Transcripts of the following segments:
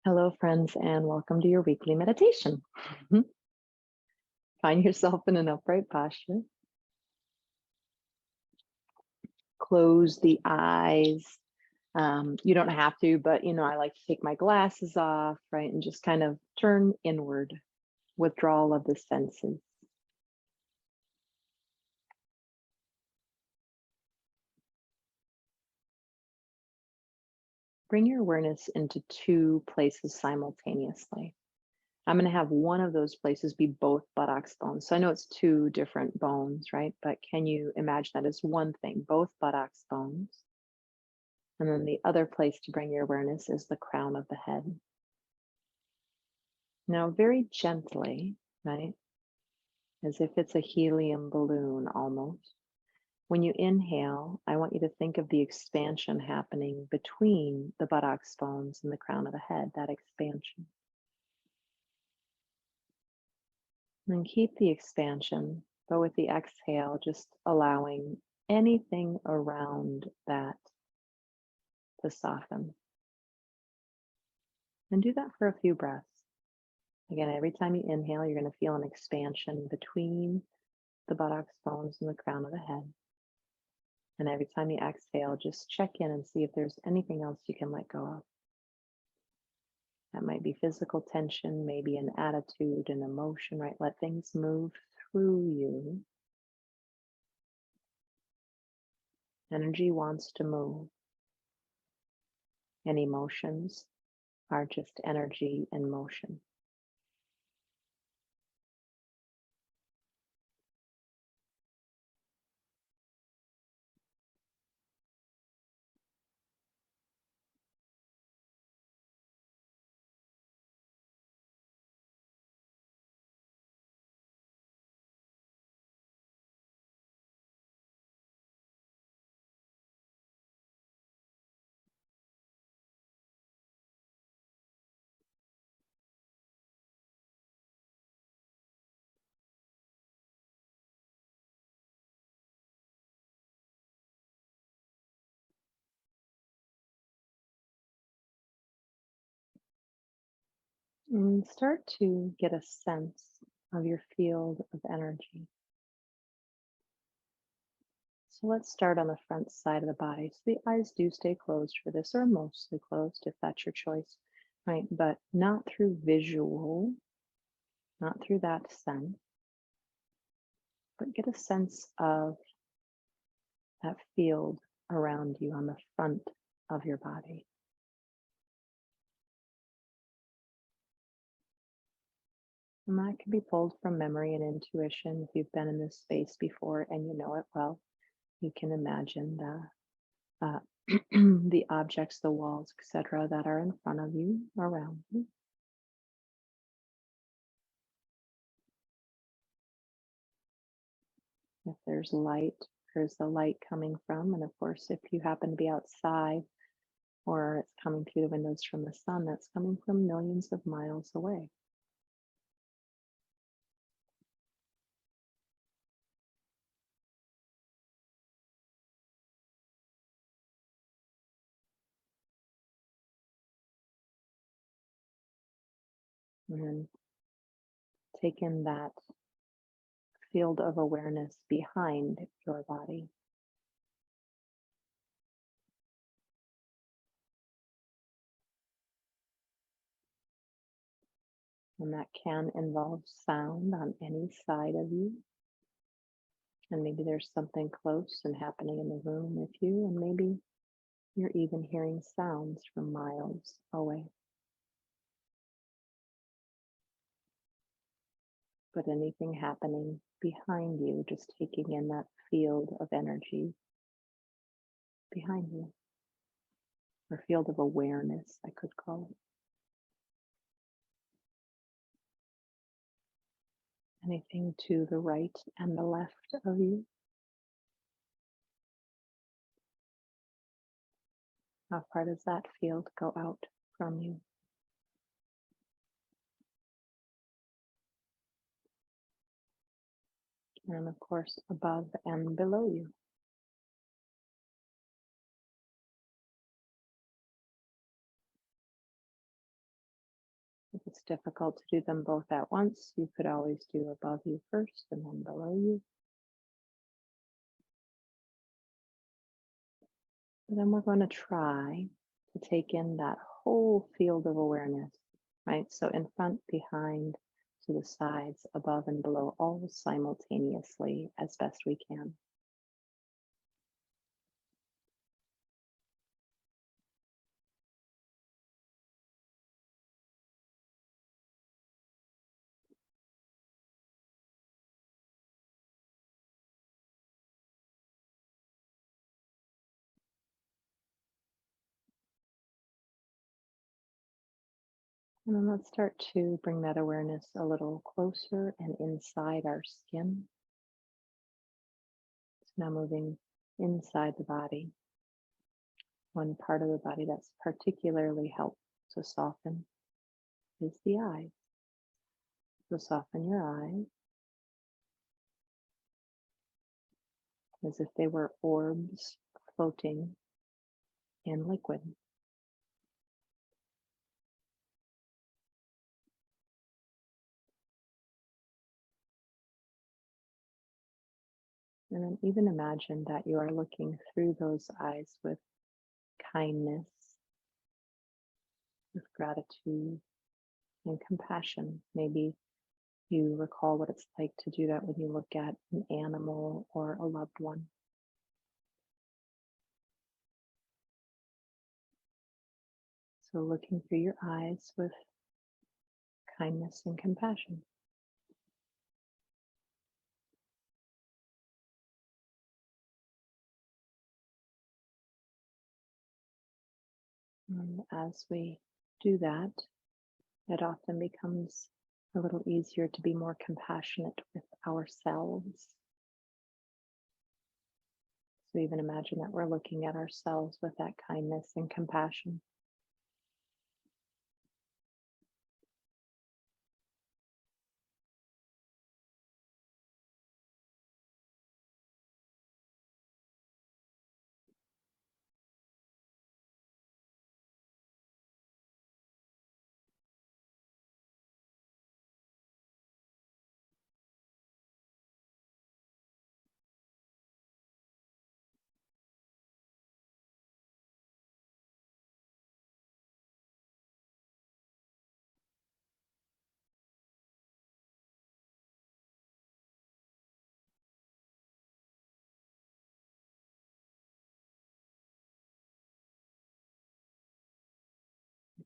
Hello, friends, and welcome to your weekly meditation. Find yourself in an upright posture. Close the eyes. You don't have to, but I like to take my glasses off, right, and just kind of turn inward, withdrawal of the senses. Bring your awareness into two places simultaneously. I'm going to have one of those places be both buttocks bones. So I know it's two different bones, right? But can you imagine that as one thing, both buttocks bones? And then the other place to bring your awareness is the crown of the head. Now, very gently, right, as if it's a helium balloon almost. When you inhale, I want you to think of the expansion happening between the buttocks bones and the crown of the head, that expansion. And keep the expansion, but with the exhale, just allowing anything around that to soften. And do that for a few breaths. Again, every time you inhale, you're going to feel an expansion between the buttocks bones and the crown of the head. And every time you exhale, just check in and see if there's anything else you can let go of. That might be physical tension, maybe an attitude, an emotion, right? Let things move through you. Energy wants to move, and emotions are just energy and motion. And start to get a sense of your field of energy. So let's start on the front side of the body. So the eyes do stay closed for this, or mostly closed if that's your choice, right? But not through visual, not through that sense, but get a sense of that field around you on the front of your body. And that can be pulled from memory and intuition. If you've been in this space before and you know it well, you can imagine the objects, the walls, etc., that are in front of you, around you. If there's light, where's the light coming from? And of course, if you happen to be outside or it's coming through the windows from the sun, that's coming from millions of miles away. And then take in that field of awareness behind your body. And that can involve sound on any side of you. And maybe there's something close and happening in the room with you, and maybe you're even hearing sounds from miles away. But anything happening behind you, just taking in that field of energy behind you, or field of awareness, I could call it. Anything to the right and the left of you. How far does that field go out from you? And of course, above and below you. it's difficult to do them both at once, you could always do above you first and then below you. And then we're going to try to take in that whole field of awareness, right? So in front, behind, to the sides, above and below, all simultaneously as best we can. And then let's start to bring that awareness a little closer and inside our skin. So now moving inside the body. One part of the body that's particularly helped to soften is the eyes. So soften your eyes as if they were orbs floating in liquid. And then even imagine that you are looking through those eyes with kindness, with gratitude and compassion. Maybe you recall what it's like to do that when you look at an animal or a loved one. So looking through your eyes with kindness and compassion. And as we do that, it often becomes a little easier to be more compassionate with ourselves. So even imagine that we're looking at ourselves with that kindness and compassion.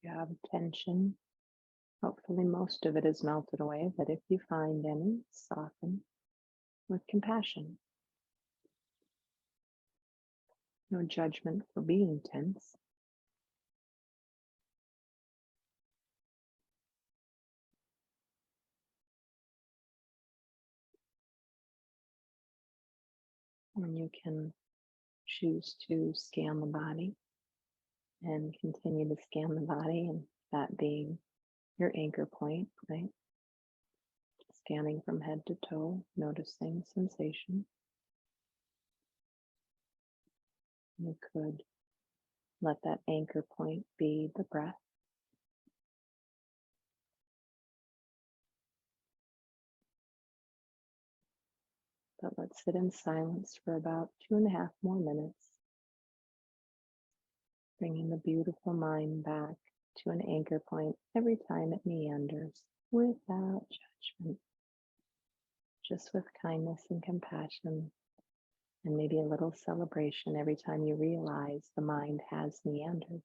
If you have tension, hopefully most of it is melted away, but if you find any, soften with compassion. No judgment for being tense. And you can choose to scan the body and continue to scan the body, and that being your anchor point, right? Scanning from head to toe, noticing sensation. You could let that anchor point be the breath. But let's sit in silence for about 2.5 more minutes, bringing the beautiful mind back to an anchor point every time it meanders without judgment, just with kindness and compassion, and maybe a little celebration every time you realize the mind has meandered.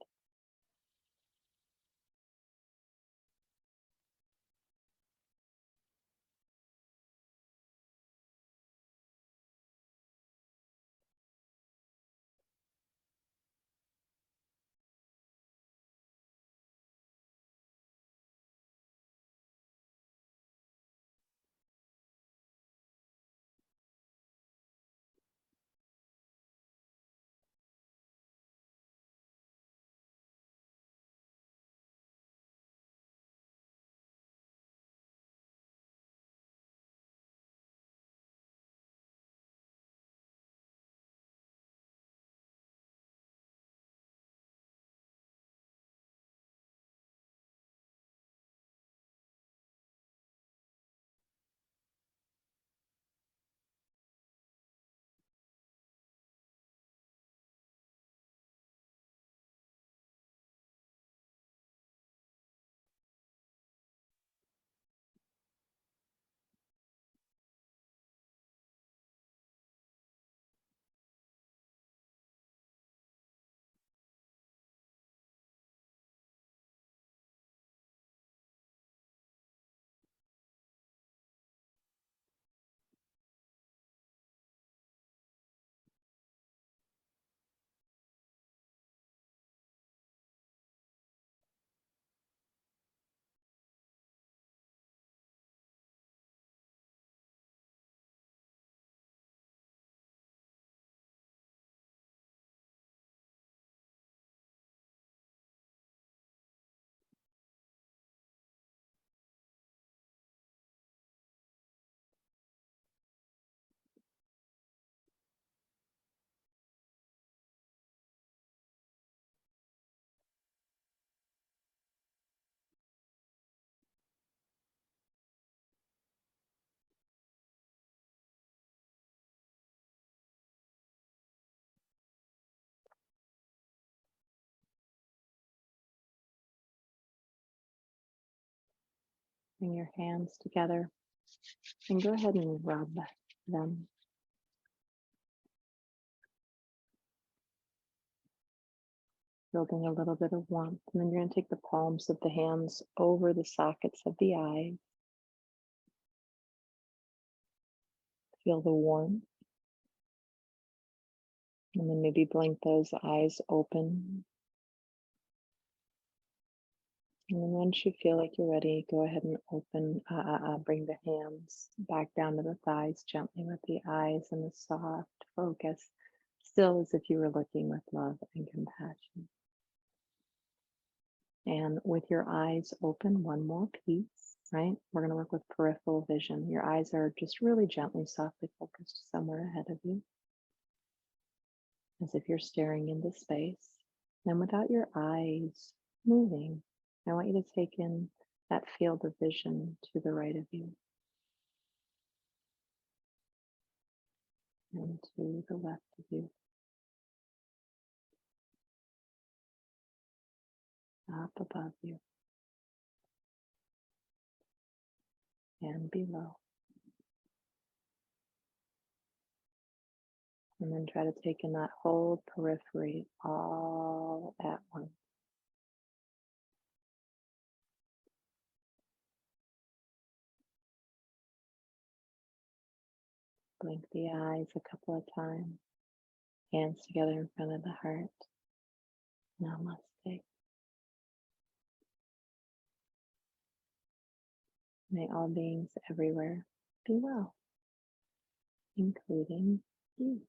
Bring your hands together and go ahead and rub them. Building a little bit of warmth. And then you're going to take the palms of the hands over the sockets of the eyes. Feel the warmth. And then maybe blink those eyes open. And then once you feel like you're ready, go ahead and bring the hands back down to the thighs gently with the eyes and the soft focus, still as if you were looking with love and compassion. And with your eyes open, one more piece, right? We're going to work with peripheral vision. Your eyes are just really gently, softly focused somewhere ahead of you, as if you're staring into space. And without your eyes moving, I want you to take in that field of vision to the right of you and to the left of you, up above you and below. And then try to take in that whole periphery all at once. Blink the eyes a couple of times, hands together in front of the heart. Namaste. May all beings everywhere be well, including you.